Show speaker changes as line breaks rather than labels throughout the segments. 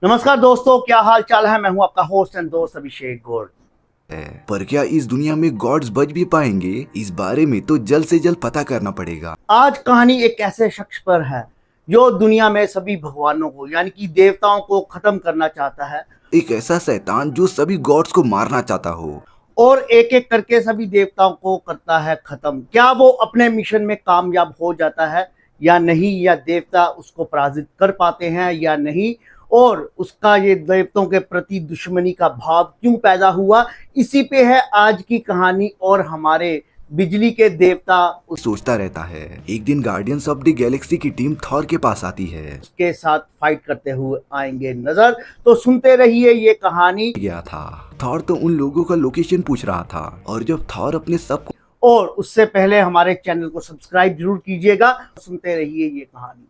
नमस्कार दोस्तों, क्या हाल चाल है। मैं हूं आपका होस्ट एंड दोस्त अभिषेक गौड़।
है। पर क्या इस दुनिया में गॉड्स बच भी पाएंगे? इस बारे में तो जल्द से जल्द पता करना पड़ेगा।
आज कहानी एक ऐसे शख्स पर है जो दुनिया में सभी भगवानों को यानी कि देवताओं को खत्म करना चाहता है
एक ऐसा शैतान जो सभी गॉड्स को मारना चाहता हो।
और एक एक करके सभी देवताओं को करता है खत्म। क्या वो अपने मिशन में कामयाब हो जाता है या नहीं, या देवता उसको पराजित कर पाते हैं या नहीं, और उसका ये देवताओं के प्रति दुश्मनी का भाव क्यों पैदा हुआ, इसी पे है आज की कहानी। और हमारे बिजली के देवता
सोचता रहता है। एक दिन गार्डियंस ऑफ द गैलेक्सी की टीम थॉर के पास आती है।
उसके साथ फाइट करते हुए आएंगे नजर। तो सुनते रहिए ये कहानी।
गया था। थॉर तो उन लोगों का लोकेशन पूछ रहा था और जब थॉर अपने सब
और उससे पहले हमारे चैनल को सब्सक्राइब जरूर कीजिएगा। सुनते रहिए ये कहानी।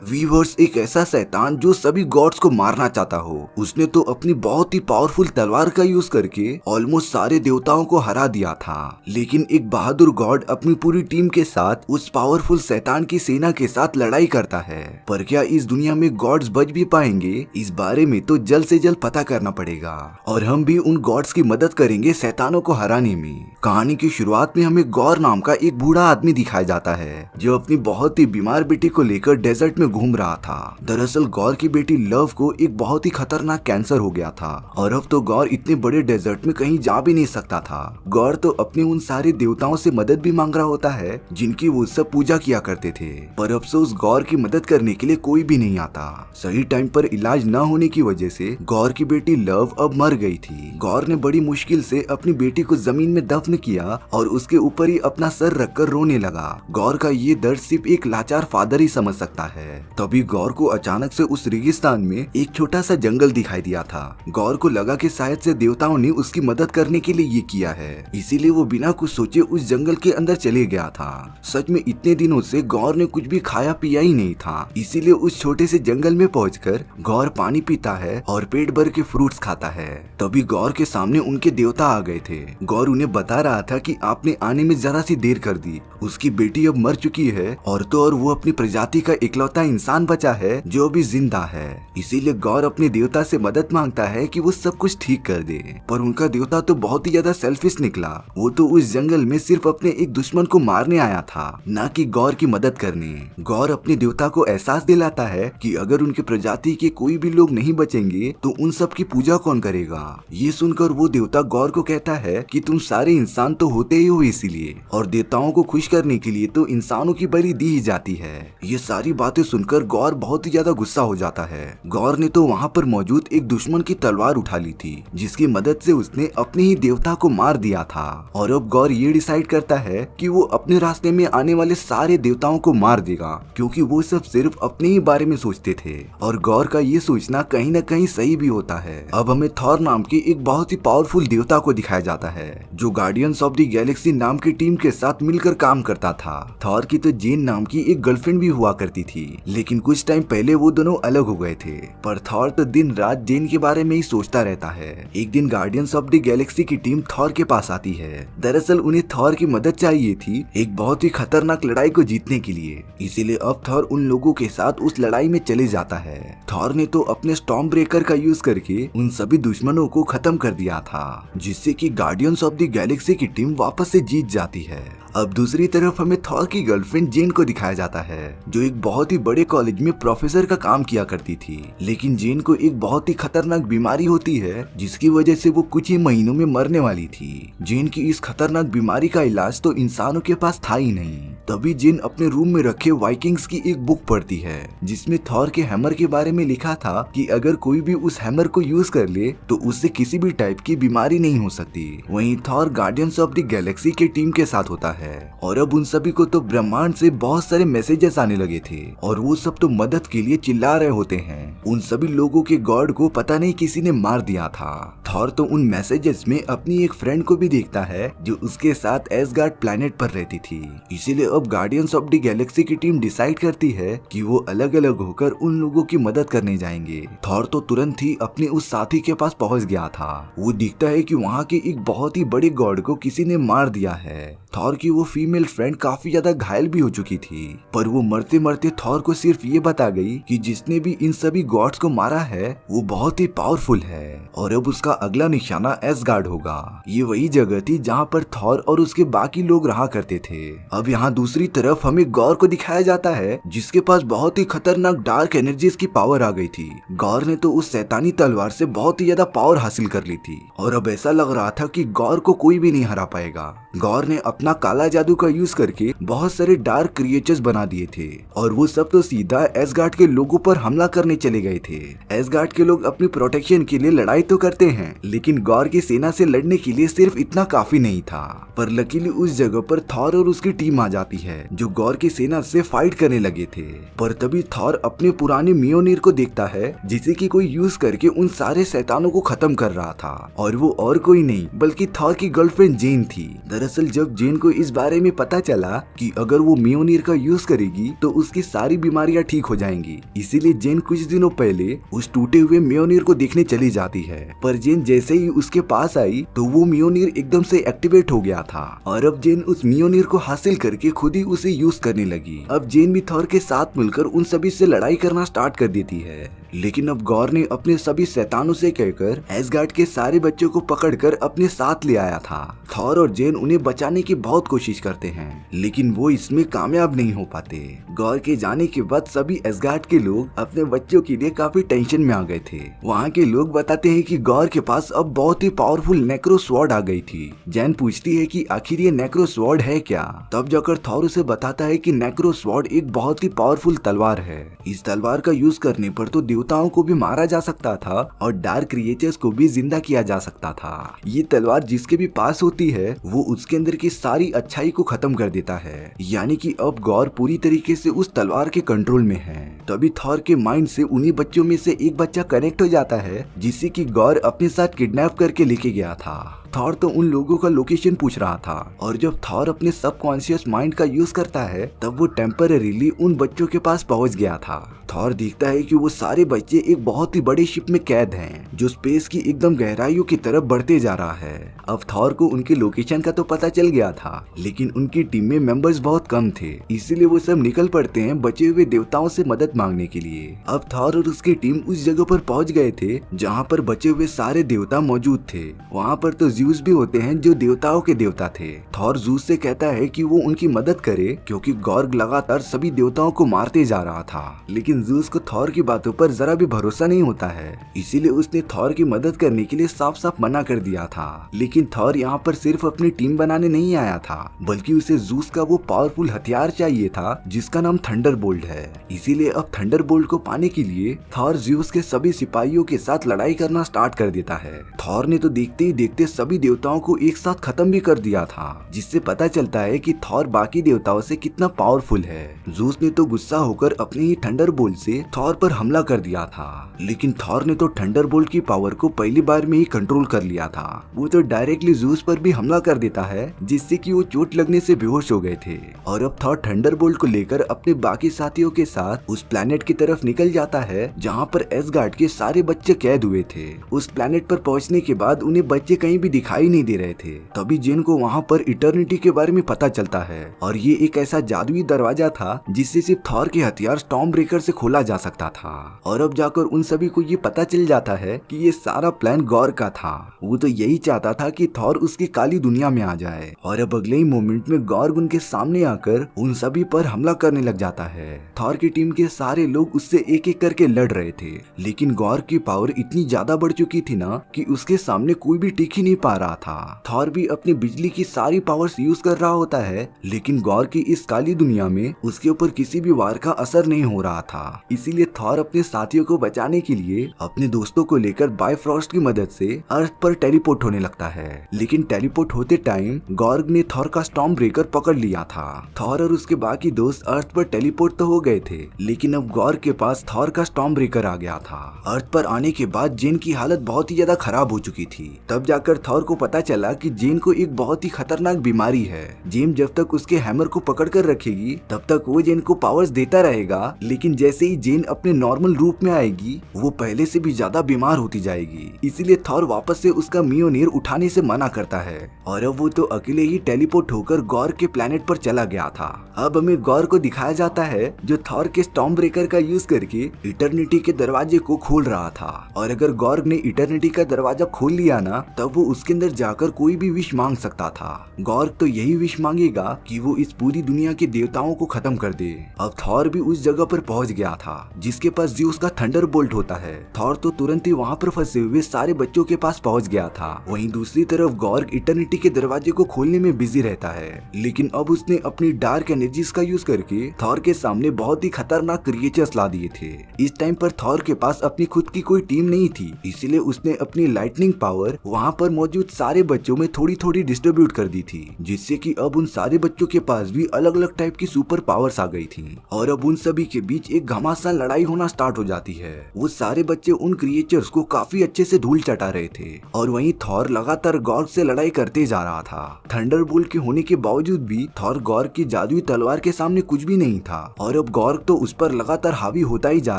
वीवर्स, एक ऐसा शैतान जो सभी गॉड्स को मारना चाहता हो, उसने तो अपनी बहुत ही पावरफुल तलवार का यूज करके ऑलमोस्ट सारे देवताओं को हरा दिया था। लेकिन एक बहादुर गॉड अपनी पूरी टीम के साथ उस पावरफुल शैतान की सेना के साथ लड़ाई करता है। पर क्या इस दुनिया में गॉड्स बच भी पाएंगे? इस बारे में तो जल्द से जल्द पता करना पड़ेगा और हम भी उन गॉड्स की मदद करेंगे शैतानों को हराने में। कहानी की शुरुआत में हमें गौर नाम का एक बूढ़ा आदमी दिखाया जाता है जो अपनी बहुत ही बीमार बेटी को लेकर डेजर्ट में घूम रहा था। दरअसल गौर की बेटी लव को एक बहुत ही खतरनाक कैंसर हो गया था और अब तो गौर इतने बड़े डेजर्ट में कहीं जा भी नहीं सकता था। गौर तो अपने उन सारे देवताओं से मदद भी मांग रहा होता है जिनकी वो सब पूजा किया करते थे, पर अफसोस गौर की मदद करने के लिए कोई भी नहीं आता। सही टाइम पर इलाज न होने की वजह से गौर की बेटी लव अब मर गई थी। गौर ने बड़ी मुश्किल से अपनी बेटी को जमीन में दफन किया और उसके ऊपर ही अपना सर रखकर रोने लगा। गौर का ये दर्द सिर्फ एक लाचार फादर ही समझ सकता है। तभी गौर को अचानक से उस रेगिस्तान में एक छोटा सा जंगल दिखाई दिया था। गौर को लगा कि शायद से देवताओं ने उसकी मदद करने के लिए ये किया है, इसीलिए वो बिना कुछ सोचे उस जंगल के अंदर चले गया था। सच में इतने दिनों से गौर ने कुछ भी खाया पिया ही नहीं था, इसीलिए उस छोटे से जंगल में पहुंचकर गौर पानी पीता है और पेट भर के फ्रूट्स खाता है। तभी गौर के सामने उनके देवता आ गए थे। गौर उन्हें बता रहा था कि आपने आने में जरा सी देर कर दी, उसकी बेटी अब मर चुकी है और तो और वो अपनी प्रजाति का इकलौता इंसान बचा है जो अभी जिंदा है। इसीलिए गौर अपने देवता से मदद मांगता है कि वो सब कुछ ठीक कर दे। पर उनका देवता तो बहुत ही ज्यादा सेल्फिश निकला। वो तो उस जंगल में सिर्फ अपने एक दुश्मन को मारने आया था, न कि गौर की मदद करने। गौर अपने देवता को एहसास दिलाता है कि अगर उनके प्रजाति के कोई भी लोग नहीं बचेंगे तो उन सब की पूजा कौन करेगा। ये सुनकर वो देवता गौर को कहता है कि तुम सारे इंसान तो होते ही हो इसीलिए, और देवताओं को खुश करने के लिए तो इंसानों की बलि दी ही जाती है। ये सारी बातें सुनकर गौर बहुत ही ज्यादा गुस्सा हो जाता है। गौर ने तो वहाँ पर मौजूद एक दुश्मन की तलवार उठा ली थी जिसकी मदद से उसने अपने ही देवता को मार दिया था। और अब गौर ये डिसाइड करता है कि वो अपने रास्ते में आने वाले सारे देवताओं को मार देगा, क्योंकि वो सब सिर्फ अपने ही बारे में सोचते थे। और गौर का ये सोचना कहीं न कहीं सही भी होता है। अब हमें थॉर नाम की एक बहुत ही पावरफुल देवता को दिखाया जाता है जो गार्डियंस ऑफ द गैलेक्सी नाम की टीम के साथ मिलकर काम करता था। थॉर की तो जेन नाम की एक गर्लफ्रेंड भी हुआ करती थी, लेकिन कुछ टाइम पहले वो दोनों अलग हो गए थे। पर थॉर तो दिन रात जेन के बारे में ही सोचता रहता है। एक दिन गार्डियंस ऑफ द गैलेक्सी की टीम थॉर के पास आती है। दरअसल उन्हें थॉर की मदद चाहिए थी एक बहुत ही खतरनाक लड़ाई को जीतने के लिए, इसीलिए अब थॉर उन लोगों के साथ उस लड़ाई में चले जाता है। थॉर ने तो अपने स्टॉर्म ब्रेकर का यूज करके उन सभी दुश्मनों को खत्म कर दिया था, जिससे कि गार्डियंस ऑफ द गैलेक्सी की टीम वापस से जीत जाती है। अब दूसरी तरफ हमें थॉर की गर्लफ्रेंड जेन को दिखाया जाता है जो एक बहुत ही बड़े कॉलेज में प्रोफेसर का काम किया करती थी। लेकिन जेन को एक बहुत ही खतरनाक बीमारी होती है जिसकी वजह से वो कुछ ही महीनों में मरने वाली थी। जेन की इस खतरनाक बीमारी का इलाज तो इंसानों के पास था ही नहीं। तभी जेन अपने रूम में रखे वाइकिंग्स की एक बुक पढ़ती है जिसमें थॉर के हैमर के बारे में लिखा था कि अगर कोई भी उस हैमर को यूज कर ले तो उससे किसी भी टाइप की बीमारी नहीं हो सकती। वहीं Thor guardians of the Galaxy के टीम के साथ होता है और अब उन सभी को तो ब्रह्मांड से बहुत सारे मैसेजेस आने लगे थे और वो सब तो मदद के लिए चिल्ला रहे होते हैं। उन सभी लोगों के गॉड को पता नहीं किसी ने मार दिया था। थॉर तो उन मैसेजेस में अपनी एक फ्रेंड को भी देखता है जो उसके साथ एसगार्ड प्लैनेट पर रहती थी। इसीलिए अब गार्डियंस ऑफ द गैलेक्सी की टीम डिसाइड करती है कि वो अलग अलग होकर उन लोगों की मदद करने जाएंगे। थॉर तो तुरंत ही अपने उस साथी के पास पहुंच गया था। वो दिखता है कि वहाँ के एक बहुत ही बड़े गॉड को किसी ने मार दिया है। थॉर की वो फीमेल फ्रेंड काफी ज्यादा घायल भी हो चुकी थी। पर वो मरते मरते थॉर को सिर्फ ये बता गई कि जिसने भी इन सभी गॉड्स को मारा है वो बहुत ही पावरफुल है और अब उसका अगला निशाना एसगार्ड होगा। ये वही जगह थी जहाँ पर थॉर और उसके बाकी लोग रहा करते थे। अब यहाँ दूसरी तरफ हमें गॉर को दिखाया जाता है जिसके पास बहुत ही खतरनाक डार्क एनर्जीज की पावर आ गई थी। गॉर ने तो उस शैतानी तलवार से बहुत ही ज्यादा पावर हासिल कर ली थी और अब ऐसा लग रहा था कि गॉर को कोई भी नहीं हरा पाएगा। गॉर ने अपना काला जादू का यूज करके बहुत सारे डार्क क्रिएचर्स बना दिए थे और वो सब तो सीधा एसगार्ड के लोगों पर हमला करने चले गए थे। एसगार्ड के लोग अपनी प्रोटेक्शन के लिए लड़ाई तो करते हैं लेकिन गॉर की सेना से लड़ने के लिए सिर्फ इतना काफी नहीं था। पर लकीली उस जगह पर थॉर और उसकी टीम आ जाती है जो गॉर की सेना से फाइट करने लगे थे। पर तभी थॉर अपने पुराने मियोनीर को देखता है जिसे कि कोई यूज करके उन सारे शैतानों को खत्म कर रहा था और वो और कोई नहीं बल्कि थॉर की गर्लफ्रेंड जेन थी। दरअसल जब जेन को इस बारे में पता चला कि अगर वो मियोनीर का यूज करेगी तो उसकी सारी बीमारियां ठीक हो जाएंगी, इसीलिए जेन कुछ दिनों पहले उस टूटे हुए मियोनीर को देखने चली जाती है। पर जेन जैसे ही उसके पास आई तो वो मियोनीर एकदम से एक्टिवेट हो गया था और अब जेन उस मियोनीर को हासिल करके खुद ही उसे यूज करने लगी। अब जेन भी थॉर के साथ मिलकर उन सभी से लड़ाई करना स्टार्ट कर देती है। लेकिन अब गॉर ने अपने सभी शैतानों से कहकर एसगार्ड के सारे बच्चों को पकड़कर अपने साथ ले आया था। थॉर और जेन उन्हें बचाने की बहुत कोशिश करते हैं लेकिन वो इसमें कामयाब नहीं हो पाते। गॉर के जाने के बाद सभी एसगार्ड के लोग अपने बच्चों के लिए काफी टेंशन में आ गए थे। वहाँ के लोग बताते हैं कि गॉर के पास अब बहुत ही पावरफुल नेक्रो स्वॉर्ड आ गई थी। जेन पूछती है कि आखिर ये नेक्रो स्वॉर्ड है क्या। तब जाकर थॉर उसे बताता है कि नेक्रो स्वॉर्ड एक बहुत ही पावरफुल तलवार है। इस तलवार का यूज करने पर तो देवताओं को भी मारा जा सकता था और डार्क क्रिएचर्स को भी जिंदा किया जा सकता था। ये तलवार जिसके भी पास होती है वो उसके अंदर की सारी अच्छाई को खत्म कर देता है। यानी कि अब गॉर पूरी तरीके से उस तलवार के कंट्रोल में है। तभी थॉर के माइंड से उन्हीं बच्चों में से एक बच्चा कनेक्ट हो जाता है जिसे कि गॉर अपने साथ किडनैप करके लेके गया था। थॉर तो उन लोगों का लोकेशन पूछ रहा था और जब थॉर अपने सबकॉन्शियस माइंड का यूज करता है तब वो टेम्परेरीली उन बच्चों के पास पहुंच गया था। थॉर देखता है कि वो सारे बच्चे एक बहुत ही बड़े शिप में कैद हैं जो स्पेस की एकदम गहराइयों की तरफ बढ़ते जा रहा है। अब थॉर को उनके लोकेशन का तो पता चल गया था लेकिन उनकी टीम में मेंबर्स बहुत कम थे, इसीलिए वो सब निकल पड़ते हैं बचे हुए देवताओं से मदद मांगने के लिए। अब थॉर और उसकी टीम उस जगह पर पहुंच गए थे जहाँ पर बचे हुए सारे देवता मौजूद थे। वहाँ पर तो ज़्यूस भी होते हैं जो देवताओं के देवता थे। थॉर ज़ूस से कहता है कि वो उनकी मदद करे क्योंकि गॉर्ग लगातार सभी देवताओं को मारते जा रहा था। लेकिन ज़ूस को थॉर की बातों पर जरा भी भरोसा नहीं होता है, इसीलिए उसने थॉर की मदद करने के लिए साफ साफ मना कर दिया था। लेकिन थॉर यहाँ पर सिर्फ अपनी टीम बनाने नहीं आया था बल्कि उसे ज़ूस का वो पावरफुल हथियार चाहिए था जिसका नाम थंडरबोल्ट है। इसीलिए अब थंडरबोल्ट को पाने के लिए थॉर ज़्यूस के सभी सिपाहियों के साथ लड़ाई करना स्टार्ट कर देता है। थॉर ने तो देखते ही देखते सभी देवताओं को एक साथ खत्म भी कर दिया था, जिससे पता चलता है कि थॉर बाकी देवताओं से कितना पावरफुल है। ज़ूस ने तो गुस्सा होकर अपने ही थंडरबोल्ट से थॉर पर हमला कर दिया था, लेकिन थॉर ने तो थंडरबोल्ट की पावर को पहली बार में ही कंट्रोल कर लिया था। वो तो डायरेक्टली ज़ूस पर भी हमला कर देता है जिससे कि वो चोट लगने से बेहोश हो गए थे। और अब थॉर थंडरबोल्ट को लेकर अपने बाकी साथियों के साथ उस प्लेनेट की तरफ निकल जाता है जहाँ पर एसगार्ड के सारे बच्चे कैद हुए थे। उस प्लेनेट पर पहुँचने के बाद उन्हें बच्चे कहीं भी दिखाई नहीं दे रहे थे। तभी जेन को वहाँ पर इटर्निटी के बारे में पता चलता है और ये एक ऐसा जादुई दरवाजा था जिससे सिर्फ थॉर के हथियार स्टॉर्म ब्रेकर से खोला जा सकता था। और अब जाकर उन सभी को ये पता चल जाता है कि ये सारा प्लान गॉर का था। वो तो यही चाहता था कि थॉर उसकी काली दुनिया में आ जाए। और अब अगले ही मोमेंट में गॉर्ग उनके सामने आकर उन सभी पर हमला करने लग जाता है। थॉर की टीम के सारे लोग उससे एक एक करके लड़ रहे थे, लेकिन गॉर्ग की पावर इतनी ज्यादा बढ़ चुकी थी ना कि उसके सामने कोई भी टिक ही नहीं पा रहा था। थॉर भी अपनी बिजली की सारी पावर्स यूज कर रहा होता है, लेकिन गॉर्ग की इस काली दुनिया में उसके ऊपर किसी भी वार का असर नहीं हो रहा था। इसीलिए थॉर अपने साथियों को बचाने के लिए अपने दोस्तों को लेकर बायफ्रॉस्ट की मदद से अर्थ पर टेलीपोर्ट होने लगता है। लेकिन टेलीपोर्ट होते टाइम गॉर्ग ने थॉर का स्टॉर्म ब्रेकर पकड़ लिया था। थॉर और उसके बाकी दोस्त अर्थ पर टेलीपोर्ट तो हो गए थे, लेकिन अब गॉर्ग के पास थॉर का स्टॉर्म ब्रेकर आ गया था। अर्थ पर आने के बाद जेन की हालत बहुत ही ज्यादा खराब हो चुकी थी। तब जाकर थॉर को पता चला कि जेन को एक बहुत ही खतरनाक बीमारी है। जेन जब तक उसके हैमर को पकड़ कर रखेगी तब तक वो जेन को पावर्स देता रहेगा, लेकिन जैसे जैसे ही जेन अपने नॉर्मल रूप में आएगी वो पहले से भी ज्यादा बीमार होती जाएगी। इसीलिए थॉर वापस से उसका मियोनीर उठाने से मना करता है और अब वो तो अकेले ही टेलीपोर्ट होकर गॉर के प्लेनेट पर चला गया था। अब हमें गॉर को दिखाया जाता है जो थॉर के स्टॉर्म ब्रेकर का यूज करके इटर्निटी के दरवाजे को खोल रहा था। और अगर गॉर ने इटर्निटी का दरवाजा खोल लिया ना तब वो उसके अंदर जाकर कोई भी विश मांग सकता था। गॉर तो यही विश मांगेगा कि वो इस पूरी दुनिया के देवताओं को खत्म कर दे। अब थॉर भी उस जगह पर पहुंच गया था जिसके पास ज़्यूस का थंडरबोल्ट होता है। थॉर तो तुरंत ही वहाँ पर फंसे हुए सारे बच्चों के पास पहुंच गया था। वहीं दूसरी तरफ गॉर इटर्निटी के दरवाजे को खोलने में बिजी रहता है, लेकिन अब उसने अपनी डार्क एनर्जीज का यूज करके थॉर के सामने बहुत ही खतरनाक क्रिएचर्स ला दिए थे। इस टाइम पर थॉर के पास अपनी खुद की कोई टीम नहीं थी, इसीलिए उसने अपनी लाइटनिंग पावर वहाँ पर मौजूद सारे बच्चों में थोड़ी थोड़ी डिस्ट्रीब्यूट कर दी थी, जिससे कि अब उन सारे बच्चों के पास भी अलग अलग टाइप की सुपर पावर्स आ गई थी। और अब उन सभी के बीच एक घमासान लड़ाई होना स्टार्ट हो जाती है। वो सारे बच्चे उन क्रिएचर्स को काफी अच्छे से धूल चटा रहे थे और वहीं थॉर लगातार गॉर से लड़ाई करते जा रहा था। थंडरबोल्ट के होने के बावजूद भी थॉर गॉर की जादुई तलवार के सामने कुछ भी नहीं था और अब गॉर तो उस पर लगातार हावी होता ही जा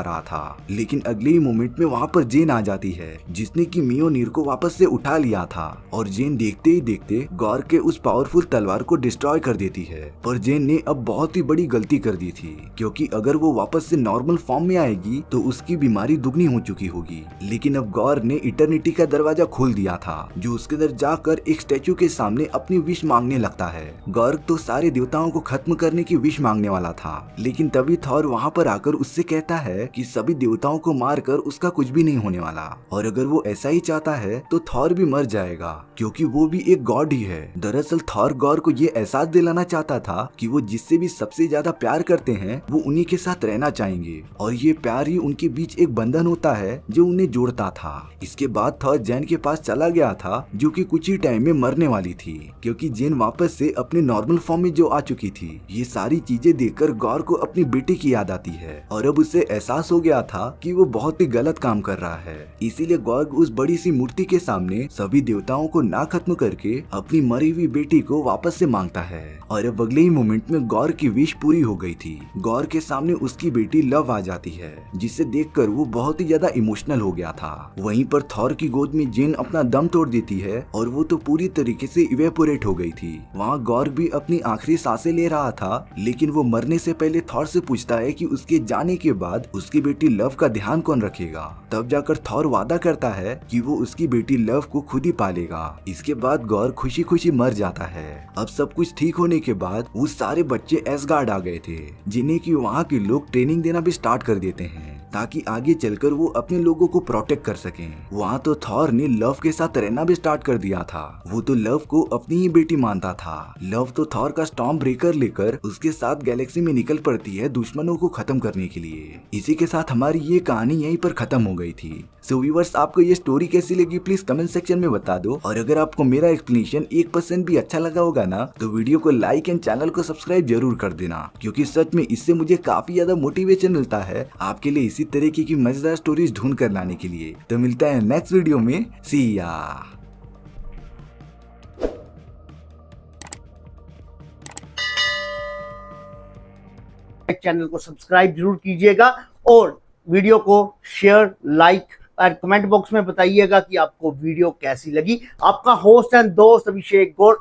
रहा था। लेकिन अगले ही मोमेंट में वहाँ पर जेन आ जाती है जिसने कि मियोनीर को वापस से उठा लिया था और जेन देखते ही देखते गॉर के उस पावरफुल तलवार को डिस्ट्रॉय कर देती है। पर जेन ने अब बहुत ही बड़ी गलती कर दी थी, क्योंकि अगर वो वापस से नॉर्मल फॉर्म में आएगी तो उसकी बीमारी दुगनी हो चुकी होगी। लेकिन अब गॉर ने इटर्निटी का दरवाजा खोल दिया था जो उसके अंदर जाकर एक स्टैचू के सामने अपनी विश मांगने लगता है। गॉर तो सारे देवताओं को खत्म करने की विश मांगने वाला था, लेकिन तभी थॉर वहाँ पर आकर उससे कहता है कि सभी देवताओं को मारकर उसका कुछ भी नहीं होने वाला और अगर वो ऐसा ही चाहता है तो थॉर भी मर जाएगा, क्योंकि वो भी एक गॉड ही है। दरअसल थॉर गॉर को ये एहसास दिलाना चाहता था कि वो जिससे भी सबसे ज्यादा प्यार करते हैं वो उन्हीं के साथ रहना चाहेंगे और ये प्यार ही उनके बीच एक बंधन होता है जो उन्हें जोड़ता था। इसके बाद थॉर जेन के पास चला गया था जो कि कुछ ही टाइम में मरने वाली थी, क्योंकि जेन वापस से अपने नॉर्मल फॉर्म में जो आ चुकी थी। ये सारी चीजें देखकर गॉर को अपनी बेटी की याद आती है और अब उसे एहसास हो गया था कि वो बहुत ही गलत काम कर रहा है। इसीलिए गॉर उस बड़ी सी मूर्ति के सामने सभी देवताओं को ना खत्म करके अपनी मरी हुई बेटी को वापस से मांगता है और अब अगले ही मोमेंट में गॉर की विश पूरी हो गई थी। गॉर के सामने उसकी बेटी लव आ जाती है जिसे देखकर वो बहुत ही ज्यादा इमोशनल हो गया था। वहीं पर थॉर की गोद में जेन अपना दम तोड़ देती है और वो तो पूरी तरीके से इवेपोरेट हो गई थी। वहाँ गॉर भी अपनी आखिरी सांसें ले रहा था, लेकिन वो मरने से पहले थॉर से पूछता है कि उसके जाने के बाद उसकी बेटी लव का ध्यान कौन रखेगा। तब जाकर थॉर वादा करता है कि वो उसकी बेटी लव को खुद ही पालेगा। इसके बाद गॉर खुशी खुशी मर जाता है। अब सब कुछ ठीक होने के बाद वो सारे बच्चे एसगार्ड आ गए थे, जिन्हें कि वहाँ के लोग ट्रेनिंग देना भी स्टार्ट कर देते हैं ताकि आगे चलकर वो अपने लोगों को प्रोटेक्ट कर सकें। वहाँ तो थॉर ने लव के साथ रहना भी स्टार्ट कर दिया था। वो तो लव को अपनी ही बेटी मानता था। लव तो थॉर का स्टॉर्म ब्रेकर लेकर उसके साथ गैलेक्सी में निकल पड़ती है दुश्मनों को खत्म करने के लिए। इसी के साथ हमारी ये कहानी यहीं पर खत्म हो गई थी। सो व्यूअर्स, आपको ये स्टोरी कैसी लगी प्लीज कमेंट सेक्शन में बता दो। और अगर आपको मेरा एक्सप्लेनेशन 1% भी अच्छा लगा होगा ना तो वीडियो को लाइक एंड चैनल को सब्सक्राइब जरूर कर देना, क्योंकि सच में इससे मुझे काफी ज्यादा मोटिवेशन मिलता है आपके लिए इसी तरीके की मजेदार स्टोरीज ढूंढ कर लाने के लिए। तो मिलता है नेक्स्ट वीडियो में। सी या।
चैनल को सब्सक्राइब जरूर कीजिएगा और वीडियो को शेयर, लाइक और कमेंट बॉक्स में बताइएगा कि आपको वीडियो कैसी लगी। आपका होस्ट एंड दोस्त अभिषेक गौड़।